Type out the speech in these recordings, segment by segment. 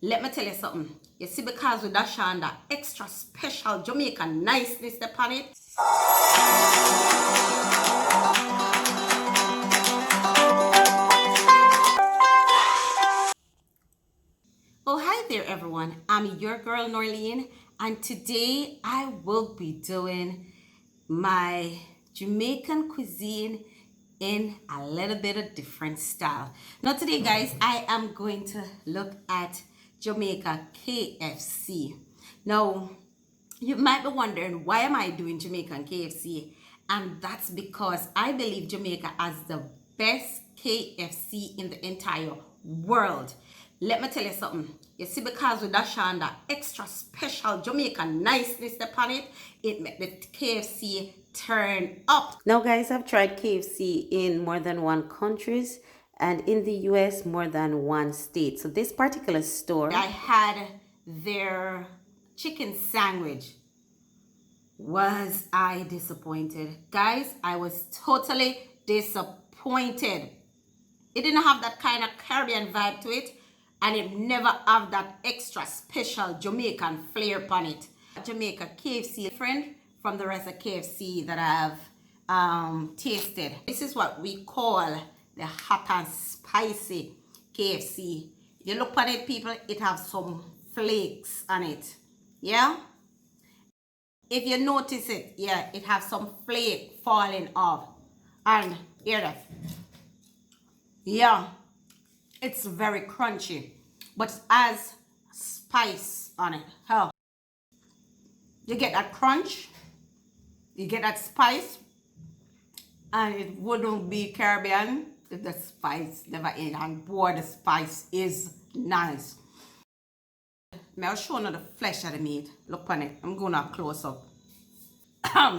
let me tell you something. You see, because we dash on that extra special Jamaican niceness upon it. Oh, hi there, everyone. I'm your girl, Norleen, and today I will be doing my Jamaican cuisine in a little bit of different style. Now today, guys, I am going to look at Jamaican KFC. Now, you might be wondering, why am I doing Jamaican KFC? And that's because I believe Jamaica has the best KFC in the entire world. Let me tell you something. You see, because we dash on that extra special Jamaican niceness upon it, it made the KFC turn up. Now, guys, I've tried KFC in more than one countries and in the US more than one state. So this particular store, I had their chicken sandwich. Was I disappointed? Guys, I was totally disappointed. It didn't have that kind of Caribbean vibe to it, and it never have that extra special Jamaican flair upon it. Jamaica KFC different from the rest of KFC that I've tasted. This is what we call the hot and spicy KFC. You look at it, people, it has some flakes on it. Yeah? If you notice it, yeah, it has some flake falling off. And hear that? Yeah, it's very crunchy, but it has spice on it. How? You get that crunch, you get that spice, and it wouldn't be Caribbean if the spice never in. And boy, the spice is nice. I'll show you the flesh of the meat. Look on it. I'm gonna close up.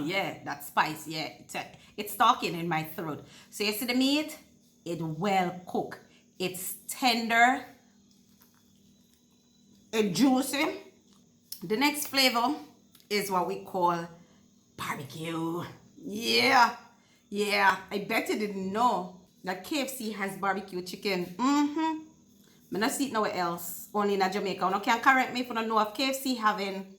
Yeah, that spice. Yeah, it's talking in my throat. So you see the meat? It's well cooked. It's tender. It's juicy. The next flavor is what we call barbecue. Yeah. I bet you didn't know that KFC has barbecue chicken. I don't see it nowhere else, only in Jamaica. You can correct me if you don't know if KFC having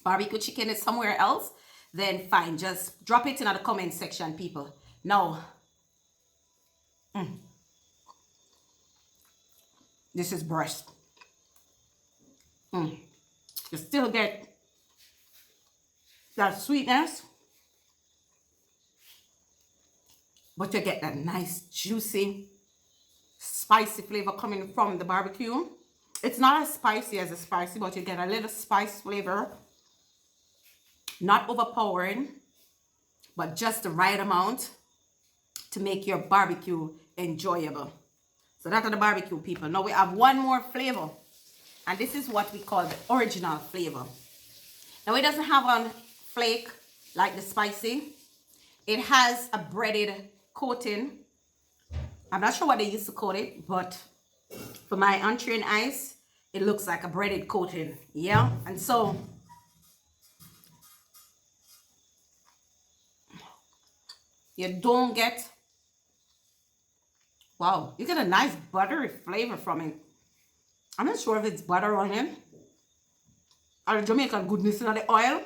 barbecue chicken is somewhere else, then fine, just drop it in the comment section, people. Now, this is breast. You still get that sweetness, but you get that nice, juicy, spicy flavor coming from the barbecue. It's not as spicy as a spicy, but you get a little spice flavor. Not overpowering, but just the right amount to make your barbecue enjoyable. So that's the barbecue, people. Now we have one more flavor, and this is what we call the original flavor. Now it doesn't have a flake like the spicy. It has a breaded coating. I'm not sure what they used to coat it, but for my untrained eyes, it looks like a breaded coating. Yeah, and so you don't get, wow, you get a nice buttery flavor from it. I'm not sure if it's butter on it or the Jamaican goodness in the oil,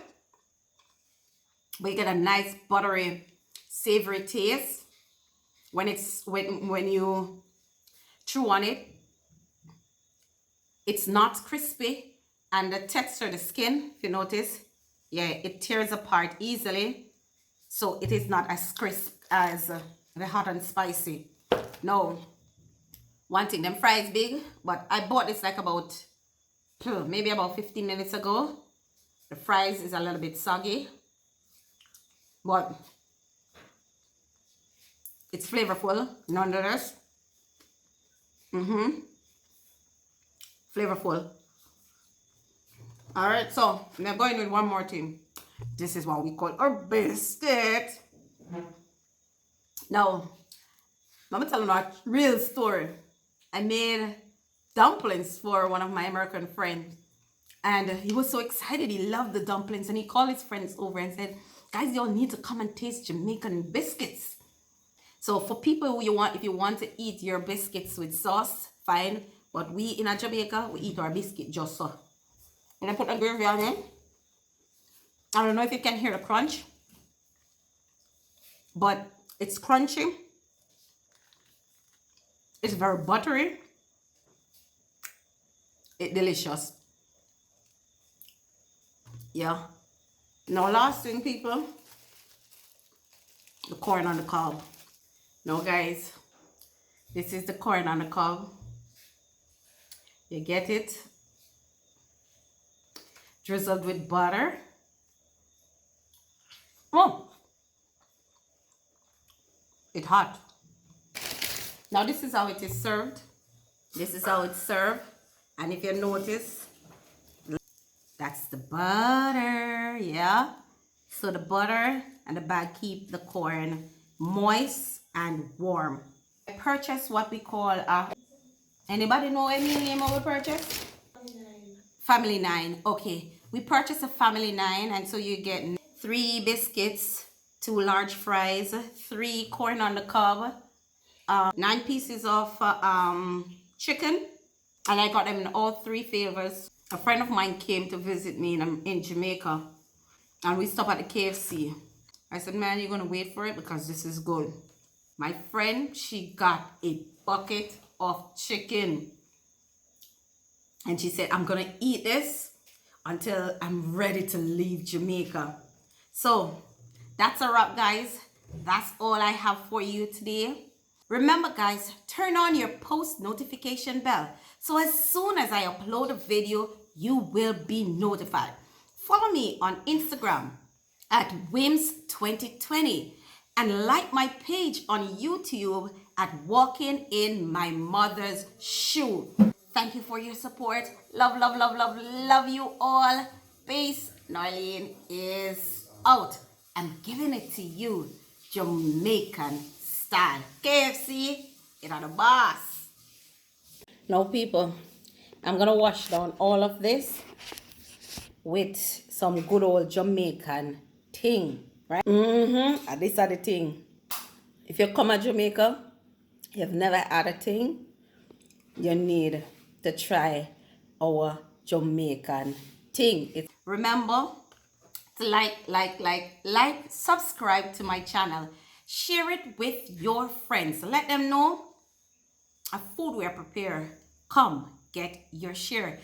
but you get a nice buttery, savory taste when you chew on it. It's not crispy, and the texture, the skin, if you notice, yeah, it tears apart easily. So it is not as crisp as the hot and spicy. No. One thing, them fries big, but I bought this like about, maybe about 15 minutes ago. The fries is a little bit soggy, but it's flavorful nonetheless. Flavorful. All right, so I'm going with one more thing. This is what we call our biscuit. Now, let me tell you a real story. I made dumplings for one of my American friends, and he was so excited. He loved the dumplings, and he called his friends over and said, guys, y'all need to come and taste Jamaican biscuits. So for people who if you want to eat your biscuits with sauce, fine. But we in a Jamaica, we eat our biscuit just so. And I put the gravy on it. I don't know if you can hear the crunch, but it's crunchy. It's very buttery. It's delicious. Yeah. Now last thing, people, the corn on the cob. Now guys, this is the corn on the cob. You get it drizzled with butter. Oh, it's hot. Now this is how it is served. This is how it's served. And if you notice, that's the butter, yeah. So the butter and the bag keep the corn moist and warm. I purchased what we call a, anybody know any name of a purchase? Family 9. Okay, we purchased a Family 9, and so you get 3 biscuits, 2 large fries, 3 corn on the cob, 9 pieces of chicken, and I got them in all 3 flavors. A friend of mine came to visit me in Jamaica, and we stopped at the KFC. I said, man, you're gonna wait for it because this is good. My friend, she got a bucket of chicken, and she said, I'm gonna eat this until I'm ready to leave Jamaica. So that's a wrap, guys. That's all I have for you today. Remember, guys, turn on your post notification bell, so as soon as I upload a video, you will be notified. Follow me on Instagram at Wims2020 and like my page on YouTube at Walking in My Mother's Shoe. Thank you for your support. Love, love, love, love, love you all. Peace. Norlene is out. I'm giving it to you Jamaican style. KFC, it are the boss. Now, people, I'm gonna wash down all of this with some good old Jamaican thing, right? And these are the thing. If you come to Jamaica, you've never had a thing, you need to try our Jamaican thing. Remember to like, subscribe to my channel, share it with your friends, let them know a food we are prepared. Come get your share.